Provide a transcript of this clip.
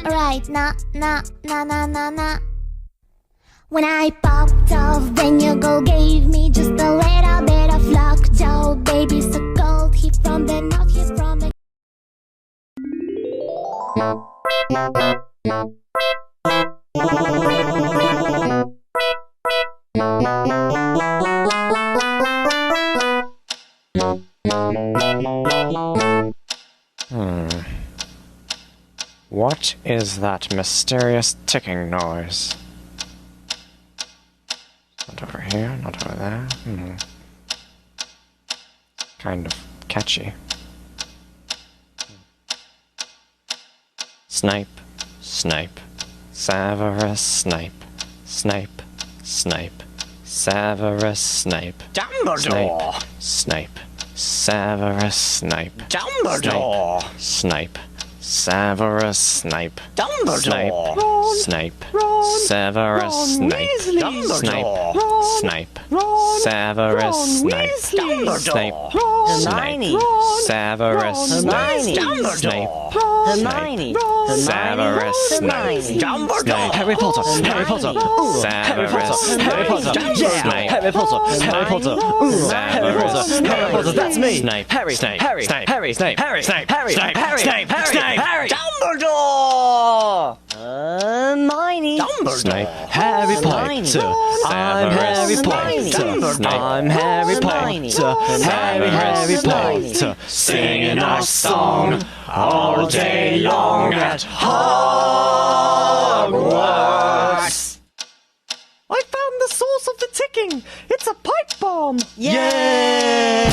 Right, na na na na na na. When I popped off, then your girl gave me just a little bit of lockjaw. Baby, so cold, he from the north, he's from the... What is that mysterious ticking noise? Not over here, not over there. Kind of catchy. Snipe, snipe, Severus Snape, Snape, Snape, Severus Snape, Dumbledore! Snape, Severus Snape, Dumbledore! Snape, Severus Snape, Dumbledore! Snape, Ron, Severus Ron Snape, Weasley. Snape, Ron, Snape, Ron, Severus Ron Snape, Weasley. Snape, Ron, Snape, Ron, Severus Ron Snape, Weasley. Snape, Hermione, Severus Snape, Dumbledore! Harry Potter, Harry Potter, Severus Harry Potter, yeah, Snape, Harry Potter, Harry Potter, Severus Harry Potter, that's me. Snape, Harry, Snape, Harry, Snape, Harry, Snape, Harry, Snape, Harry, Snape, Harry, Snape, Snape, Harry, Dumbledore! Hermione, Snape, Harry Potter, I'm Harry Potter, I'm Harry Potter, Harry Potter, singing our song all day long at Hogwarts. I found the source of the ticking! It's a pipe bomb! Yeah!